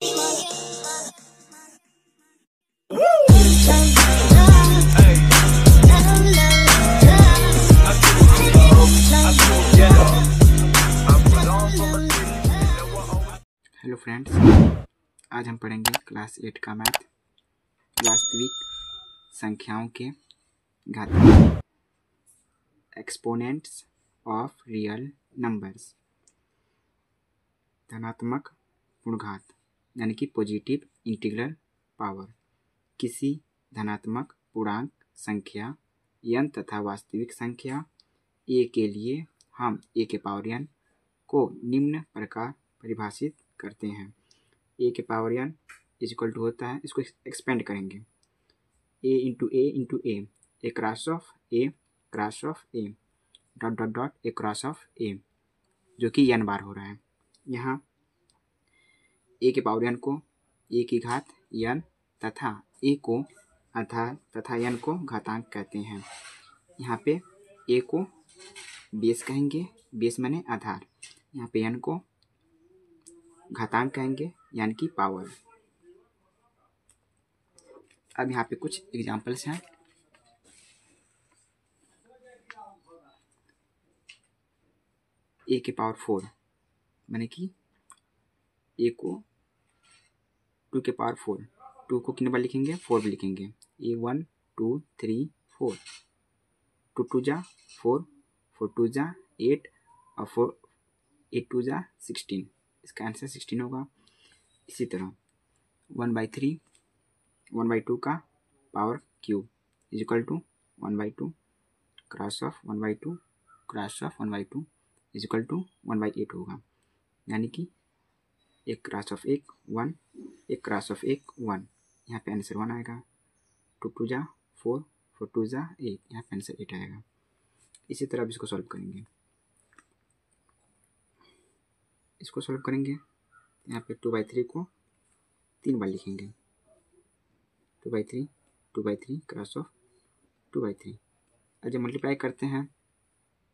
Hello friends, आज हम पढ़ेंगे क्लास 8 का मैथ, वास्तविक संख्याओं के घातांक, एक्सपोनेंट्स ऑफ रियल नंबर्स, धनात्मक पूर्णघात यानी कि पॉजिटिव इंटीग्रल पावर। किसी धनात्मक पूर्णांक संख्या n तथा वास्तविक संख्या a के लिए हम a के पावर n को निम्न प्रकार परिभाषित करते हैं। a के power n is equal to होता है, इसको एक्सपेंड करेंगे, a into a a cross of a dot dot dot a cross of a, जो कि n बार हो रहा है। यहाँ a के पावर n को a की घात n तथा a को आधार तथा n को घातांक कहते हैं। यहाँ पे a को बेस कहेंगे, बेस माने आधार, यहाँ पे n को घातांक कहेंगे यानी कि पावर। अब यहाँ पे कुछ एग्जांपल्स हैं। a के पावर 4 माने कि a को 2 के पावर 4, 2 को कितने बार लिखेंगे, 4 भी लिखेंगे। a 1 2 3 4, 2 2 जा 4, 4 2 जा 8 और 4 8 2 जा 16, इसका आंसर 16 होगा। इसी तरह 1/3 1/2 का power cube is equal to 1/2 cross of 1/2 cross of 1/2 is equal to 1/8 होगा, यानी कि एक क्रॉस ऑफ 1 1, एक क्रॉस ऑफ 1 1, यहाँ पे आंसर 1 आएगा। 2 2 जा 4, 4 2 जा 8, यहाँ पे आंसर 8 आएगा। इसी तरह अब इसको सॉल्व करेंगे, यहाँ पे 2/3 को 3 बार लिखेंगे, 2/3 क्रॉस ऑफ 2/3। और जब मल्टीप्लाई करते हैं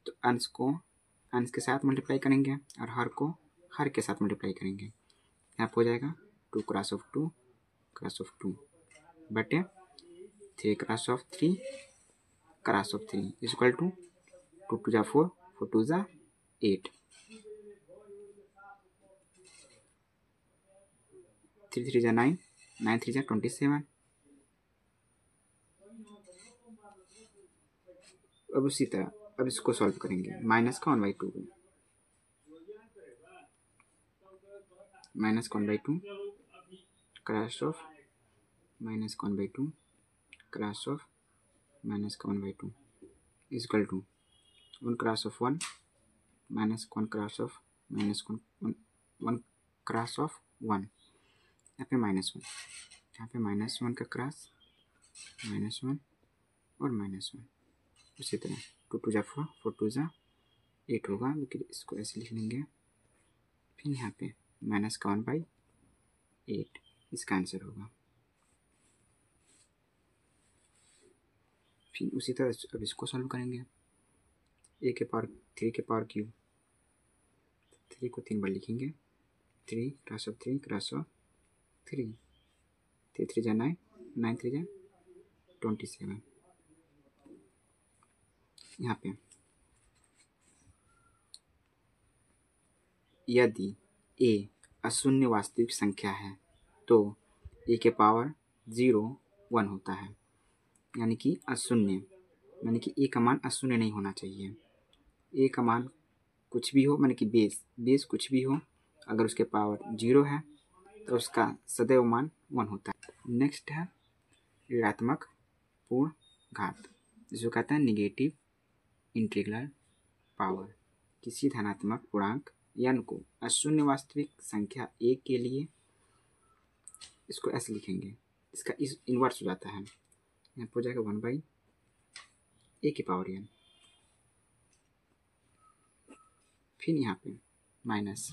तो अंश को अंश के साथ मल्टीप्लाई करेंगे और हर को हर के साथ मल्टीप्लाई करेंगे। यहाँ पे हो जाएगा 2 क्रॉस ऑफ 2 बटे 3 cross of 3 is equal to 2 2 जा 4, 4 2 जा 8, 3 3 जा 9, 9 3 जा 27। अब उसी तरह अब इसको सॉल्व करेंगे, माइनस का 1/2 को, माइनस का 1/2 क्रॉस ऑफ माइनस का 1/2 क्रॉस ऑफ माइनस का 1/2 is equal to 1 cross of 1 minus 1 cross of minus 1 cross of 1, यहाँ पे -1, यहाँ पे -1 का क्रॉस -1 और -1। उसी तरह 2 2 जा 4, 4 2 जा 8 होगा, लेकिन इसको ऐसे लिख लेंगे। फिर यहाँ पे माइनस का 1/8 इसका आंसर होगा। फिर उसी तरह अब इसको सॉल्व करेंगे, a के पावर 3 के पावर क्यूब, 3 को 3 बार लिखेंगे, 3 क्रॉस ऑफ 3 क्रॉस ऑफ 3, 3 3 जा 9, 9 3 जा 27। यहाँ पे यदि a अशून्य वास्तविक संख्या है तो a के पावर 0 1 होता है, यानी कि अशून्य, यानी कि a का मान अशून्य नहीं होना चाहिए। a का मान कुछ भी हो, यानी कि बेस कुछ भी हो, अगर उसके पावर 0 है तो उसका सदैव मान 1 होता है। नेक्स्ट है ऋणात्मक पूर्ण घात, जिसको कहते हैं निगेटिव इंटीग्रल पावर। किसी धनात्मक पूर्णांक n को अशून्य वास्तविक संख्या a के लिए इसको ऐसे लिखेंगे, इसका इस इन्वर्स हो जाता है, यहाँ पर हो जाएगा 1/a की पावर n। फिर यहाँ पे माइनस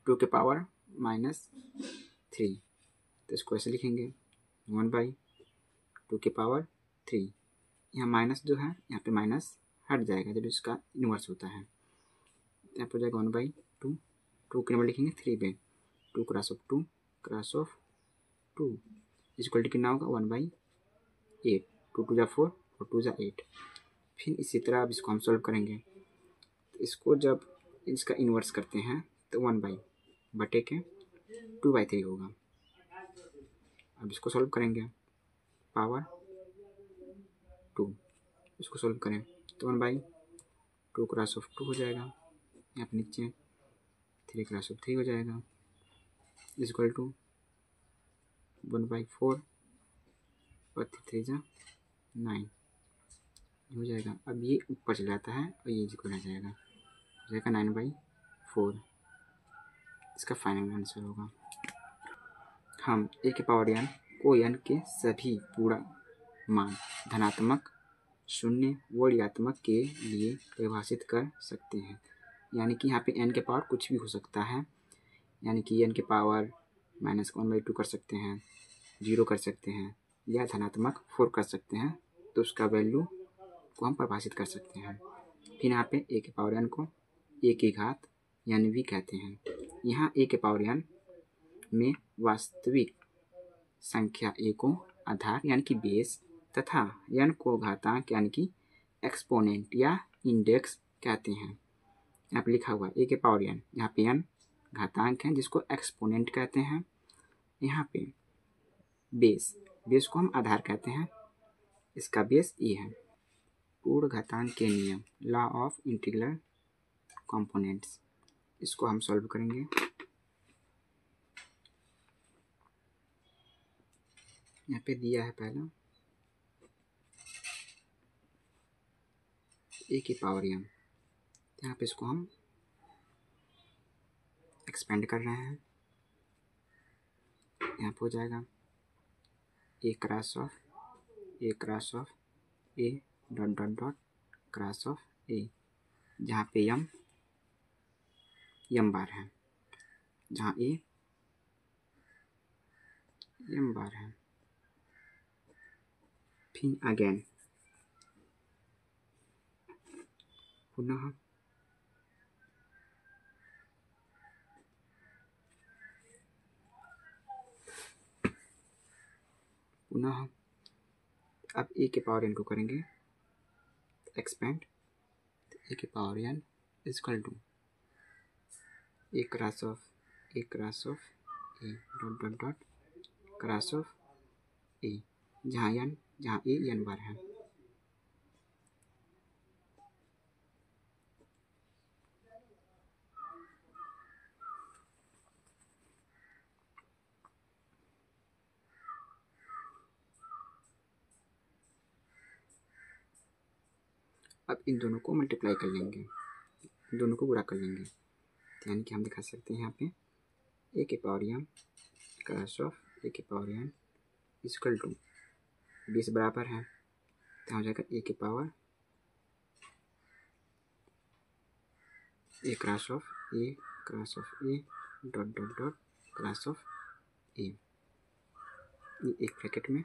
2 के पावर -3, तो इसको ऐसे लिखेंगे 1/2 के पावर 3। यहाँ माइनस जो है, यहाँ पे माइनस हट जाएगा जब इसका इन्वर्स होता है, यहाँ पर हो जाएगा 1/2, 2 के नंबर लिखेंगे 3 पे, 2 cross of 2 cross of 2 equal to कितना होगा 1/8। 2 2 जा 4 और 2 जा 8। फिर इसी तरह अब इसको हम सॉल्व करेंगे। तो इसको जब इसका इन्वर्स करते हैं तो 1/2/3 होगा। अब इसको सॉल्व करेंगे पावर 2, इसको सॉल्व करें तो 1/2 क्रॉस ऑफ 2 हो जाएगा। यहाँ पर नीचे 3 क्रॉस ऑफ 3 हो जाएगा इक्वल टू 1/4 और 3 जा 9 हो जाएगा। अब ये ऊपर चला जाता है और ये इक्वल आ जाएगा, हो जाएगा 9/4। इसका फाइनल आंसर होगा। हम a के पावर n को n के सभी पूर्ण मान धनात्मक, शून्य व ऋणात्मक के लिए परिभाषित कर सकते हैं। यानी कि यहाँ पे n के पावर कुछ भी हो सकता है, यानी कि n के पावर -1/2 कर सकते हैं, 0 कर सकते हैं या धनात्मक 4 कर सकते हैं। तो उसका वैल्यू को हम परिभाषित कर सकते हैं। फिर यहाँ पे a के पावर n को a की घात यानी v कहते हैं। यहाँ a के पावर n में वास्तविक संख्या a को आधार यानी कि बेस तथा n को घातांक यानी कि एक्सपोनेंट या इंडेक्स कहते हैं। यहाँ पे लिखा हुआ a के पावर n, यहाँ पे n घातांक है जिसको एक्सपोनेंट कहते हैं। यहाँ पे बेस को हम आधार कहते हैं, इसका बेस a है। पूर्ण घातांक के नियम, लॉ ऑफ इंटीग्रल कंपोनेंट्स, इसको हम सॉल्व करेंगे। यहाँ पे दिया है पहला a की पावर m, यहाँ पे इसको हम एक्सपेंड कर रहे हैं। यहाँ पे हो जाएगा a cross of a dot dot dot cross of a, जहाँ पे m बार है, जहाँ a m बार है। फिर अगेन पुनः अब a के पावर n को करेंगे एक्सपेंड। a के power n equal to a cross of a dot dot dot cross of a, जहाँ a n बार है। अब इन दोनों को मल्टीप्लाई कर लेंगे, इन दोनों को गुणा कर लेंगे। यानी कि हम दिखा सकते हैं यहाँ पे a के power m cross of a के पावर n इक्वल टू 20 बराबर है, तो हो जाएगा a के power a cross of a dot dot dot cross of a, ये एक ब्रैकेट में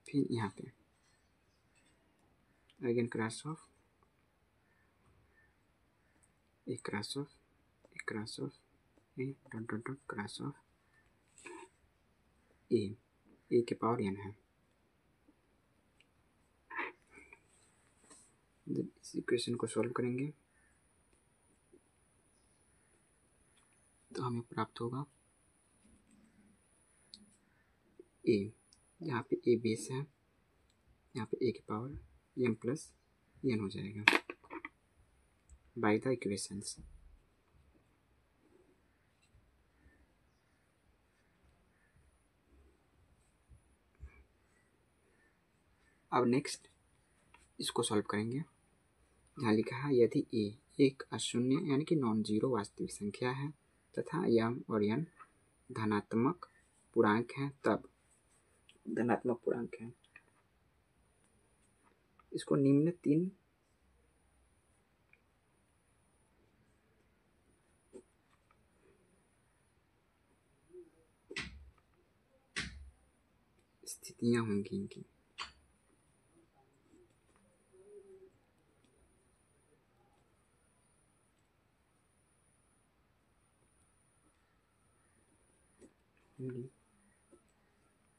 फिर यहाँ पे again cross of a cross of a dot dot dot cross of a के पावर n है। इस इक्वेशन को सॉल्व करेंगे तो हमें प्राप्त होगा a, यहाँ पे a बेस है, यहाँ पे a के पावर m प्लस n हो जाएगा बाय द इक्वेशंस। अब नेक्स्ट इसको सॉल्व करेंगे। यहाँ लिखा है यदि a एक अशून्य यानी कि नॉन जीरो वास्तविक संख्या है तथा m और n धनात्मक पूर्णांक हैं, तब धनात्मक पूर्णांक है। इसको निम्न 3 स्थितियां होंगी इनकी।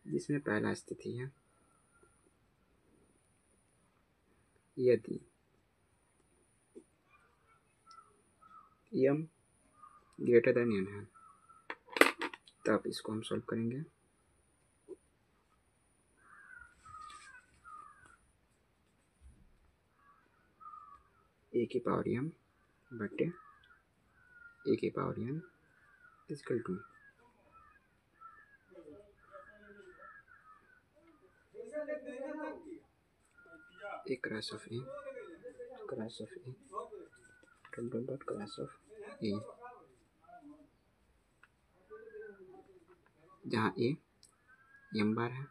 जिसमें पहला स्थिति है यदि m ग्रेटर देन n है, तब इसको हम सॉल्व करेंगे। a की पावर m बटे a की power n equal to a cross of a cross of a dot cross of a, जहाँ a m बार है,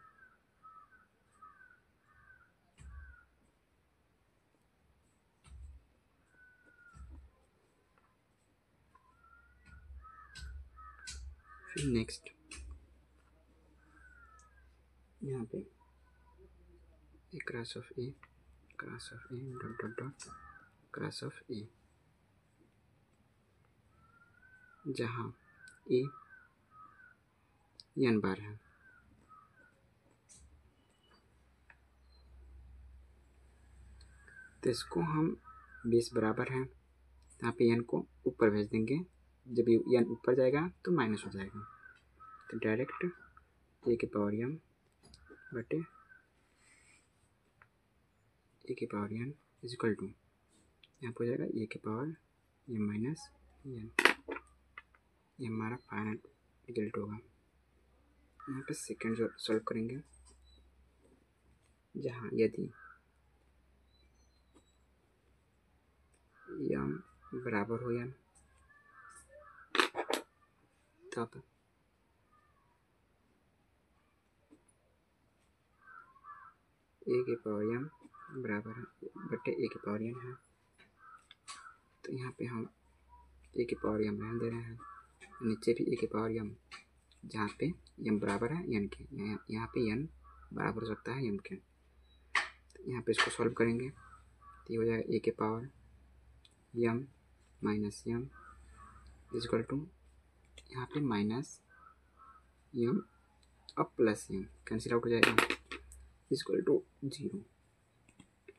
फिर नेक्स्ट यहाँ पे a cross of a dot cross of a, जहाँ a n बार है। तो इसको हम 20 बराबर है, यहाँ पे n को ऊपर भेज देंगे। जब ये n ऊपर जाएगा तो माइनस हो जाएगा, तो डायरेक्ट a की पावर m बटे a की पावर n इक्वल टू यहाँ पर हो जाएगा a की पावर m माइनस n। ये हमारा फाइनल रिजल्ट होगा। यहाँ पे सेकेंड जो सॉल्व करेंगे, जहाँ यदि m बराबर हो n, तब a की पावर m बराबर है बटे a की पावर n है। तो यहाँ पे हम a की पावर m रहने दे रहे हैं, नीचे भी a की पावर m, जहाँ पे m बराबर है n के, यहाँ पे n बराबर हो सकता है m के। तो यहाँ पे इसको सॉल्व करेंगे तो ये हो जाएगा a की power m minus m equal to यहाँ पे माइनस m अब प्लस m कैंसिल आउट हो जाएगा इक्वल टू 0।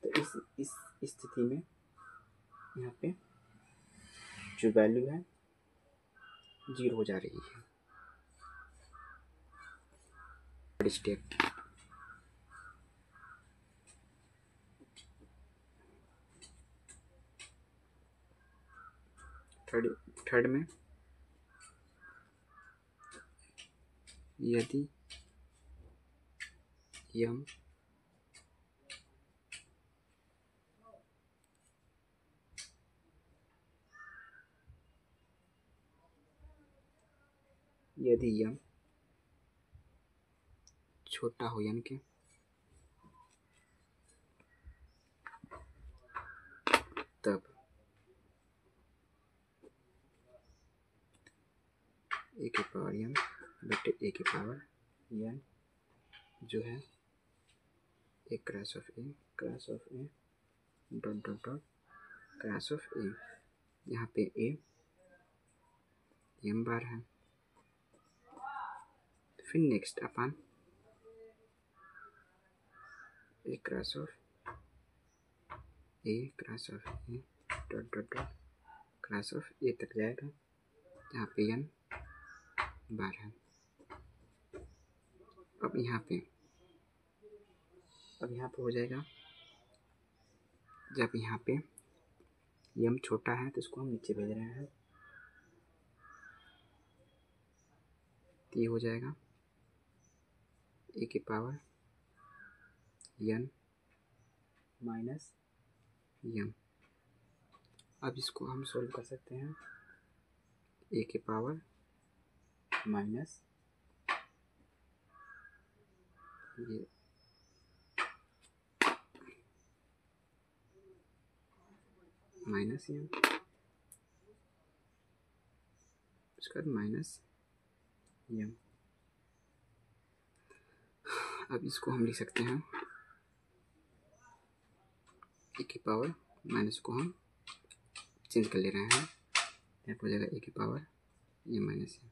तो इस स्थिति में यहाँ पे जो वैल्यू है 0 हो जा रही है। स्टेप थर्ड में यदि m छोटा हो n के, तब a की पावर m बटे a की पावर n जो है a cross of a dot cross of a, यहाँ पे a m बार है। फिर next upon a cross of a dot cross of a तक जाएगा, जहाँ पे n बार है। अब यहाँ पे हो जाएगा, जब यहाँ पे m छोटा है तो इसको हम नीचे भेज रहे हैं, तो ये हो जाएगा a की पावर n माइनस m। अब इसको हम सॉल्व कर सकते हैं, a की पावर माइनस ये माइनस m, उसके बाद माइनस m। अब इसको हम लिख सकते हैं a की पावर माइनस को हम चेंज कर ले रहे हैं, यहाँ पर हो जाएगा a की पावर m माइनस m।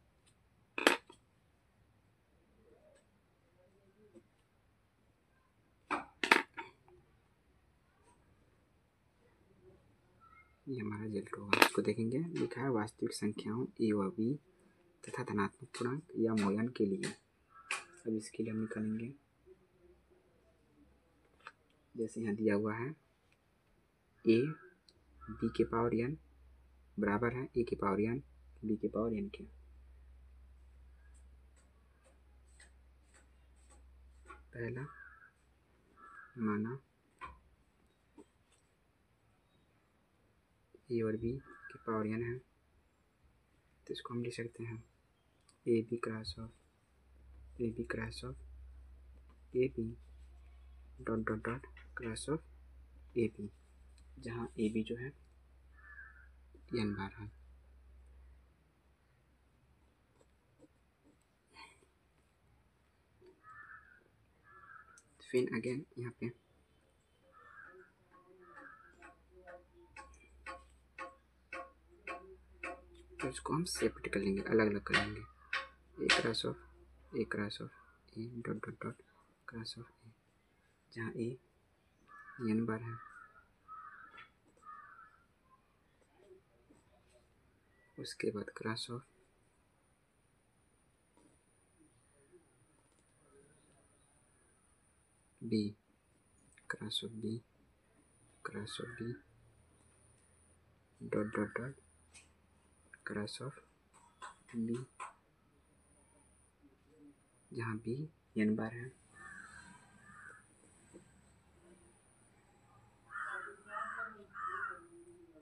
ये हमारा रिजल्ट होगा। इसको देखेंगे, लिखा है वास्तविक संख्याओं ए व बी तथा धनात्मक पूर्णांक या मोयन के लिए। अब इसके लिए हम निकालेंगे, जैसे यहाँ दिया हुआ है ए बी के पावर एन बराबर है ए के पावर एन बी के पावर एन के। पहला माना ए और बी के पावर एन है, तो इसको हम लिख सकते हैं a b cross of a b cross of a b dot dot dot cross of a b, जहाँ ए बी जो है एन बार है। फिर अगेन यहाँ पे तो इसको हम सेपरेट कर लेंगे, अलग अलग कर लेंगे। A cross of A dot dot dot cross of A, जहाँ ए एन बार है। उसके बाद cross of B cross of B dot dot dot cross of B, जहाँ बी एन बार है।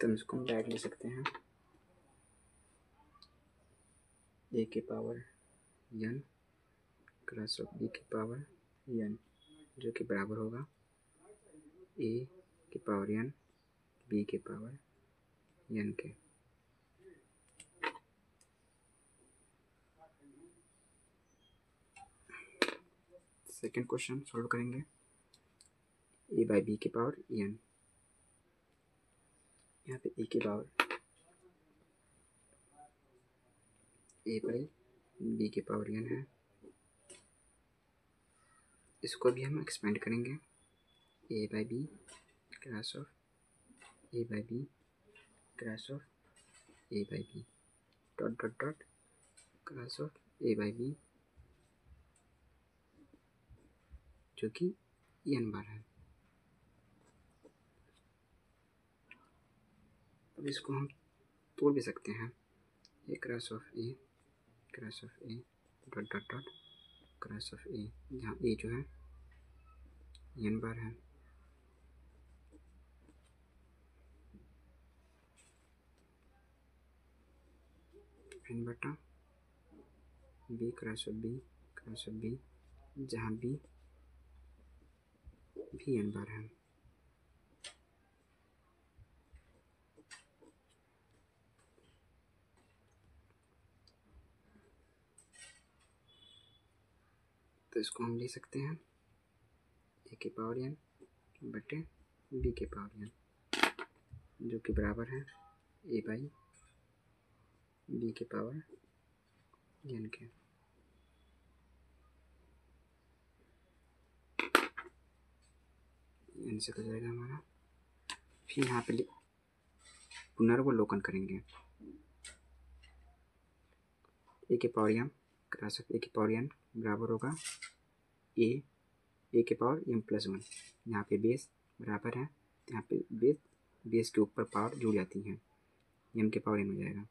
तो इसको हम डायरेक्ट ले सकते हैं ए के power n cross of B के पावर एन, जो कि बराबर होगा ए के पावर एन बी के पावर एन के। सेकेंड क्वेश्चन सॉल्व करेंगे। ए बाई बी के पावर एन, यहाँ पे ए के पावर ए बाई बी के पावर एन है। इसको भी हम एक्सपेंड करेंगे, A by B cross of A by B cross of A by B dot dot dot cross of A by B, जो कि एन बार है। अब इसको हम तोड़ भी सकते हैं, A cross of A dot dot dot cross of A, जहाँ ए जो है एन बार है। एन बटा बी क्रॉस ऑफ बी, जहाँ बी भी एन बार है। तो इसको हम लिख सकते हैं ए के पावर एन बटे बी के पावर एन, जो कि बराबर है ए बाई बी के पावर एन के। एन से हो जाएगा हमारा। फिर यहाँ पे पुनर्वलोकन करेंगे, ए के पावर एम क्रॉस ऑफ ए के पावर एन बराबर होगा ए के पावर एम प्लस वन। यहाँ पे बेस बराबर है, यहाँ पे बेस के ऊपर पावर जुड़ जाती है, एम के पावर एन हो जाएगा।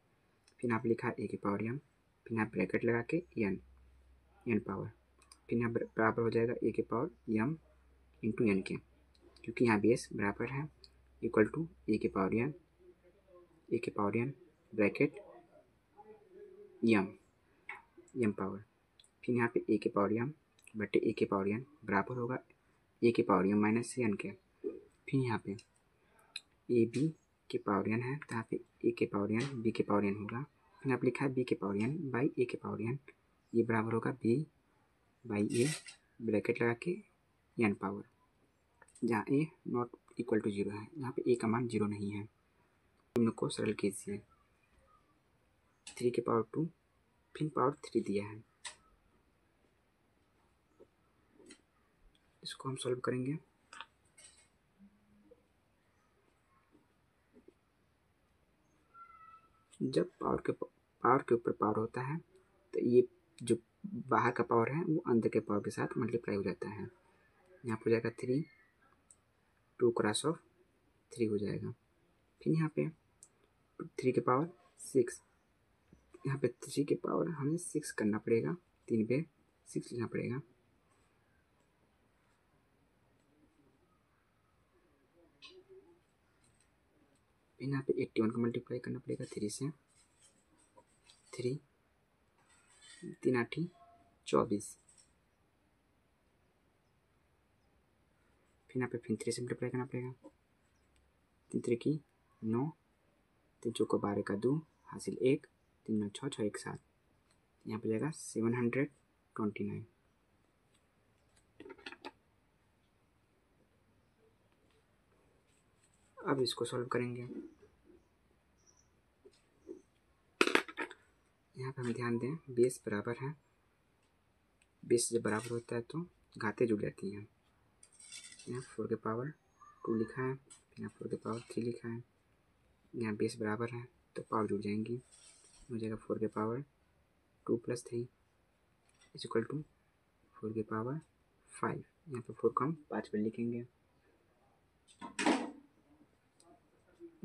फिर यहाँ पे लिखा है ए के पावर एम, फिर यहाँ ब्रैकेट लगा के एन पावर, फिर यहाँ बराबर हो जाएगा ए के पावर एम इंटू एन के, क्योंकि यहाँ बेस बराबर है इक्वल टू ए के power n bracket m power. फिर यहाँ पे ए के पावर एम बटे ए के पावर एन बराबर होगा ए के पावर एम माइनस एन के। फिर यहाँ पे ए बी के पावर एन है, तो यहाँ पे ए के पावर एन बी के पावर एन होगा। फिर यहाँ पे लिखा है बी के पावर एन बाई ए के पावर एन, ये बराबर होगा बी बाई ए ब्रैकेट लगा के एन पावर, जहाँ ए नॉट इक्वल टू जीरो है, यहाँ पे ए का मान जीरो नहीं है। निम्न को सरल कीजिए, 3 के पावर 2 फिर पावर 3 दिया है। इसको हम सॉल्व करेंगे। जब पावर के ऊपर पावर होता है तो ये जो बाहर का पावर है वो अंदर के पावर के साथ मल्टीप्लाई हो जाता है। यहाँ पर हो जाएगा 3, 2 क्रॉस ऑफ 3 हो जाएगा। फिर यहाँ पे 3 के पावर 6, यहाँ पे 3 के पावर हमें 6 करना पड़ेगा, 3 पे 6 लेना पड़ेगा। यहाँ पे 81 को मल्टीप्लाई करना पड़ेगा 3 से, 3 3 8 24। फिर यहाँ पे 3 से मल्टीप्लाई करना पड़ेगा, 3 3 की 9, 3 चौको 12 का 2 हासिल 1, 3 9 6 6 1 7। यहाँ पे जाएगा 729। अब इसको सॉल्व करेंगे। यहाँ पे हमें ध्यान दें, बेस बराबर है, बेस जब बराबर होता है तो घातें जुड़ जाती हैं। यहाँ 4 के पावर 2 लिखा है, यहाँ 4 के पावर 3 लिखा है। यहाँ बेस बराबर है तो पावर जुड़ जाएंगी, हो जाएगा 4 के पावर 2 + 3 = 4 के पावर 5। यहाँ पे 4 को हम 5 पर लिखेंगे,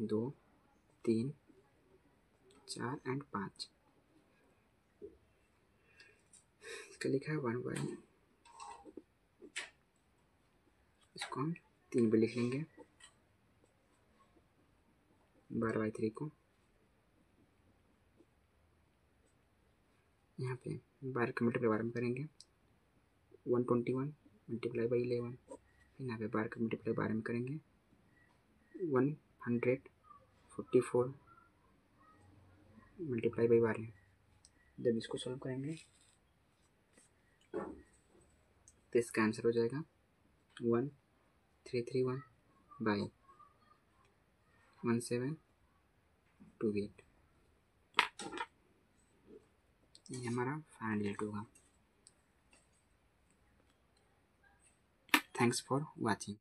2 3 4 और 5। इसका लिखा है 1/, इसको हम 3 पर लिख लेंगे, 12/3 को यहाँ पे 12 का मल्टीप्लाई 12 में करेंगे, 121 × 11। फिर यहाँ पे 12 का मल्टीप्लाई 12 में करेंगे, 144 × 12। जब इसको सॉल्व करेंगे तो इसका आंसर हो जाएगा 1331/1728। ये हमारा फाइनल रिजल्ट होगा। Thanks for watching.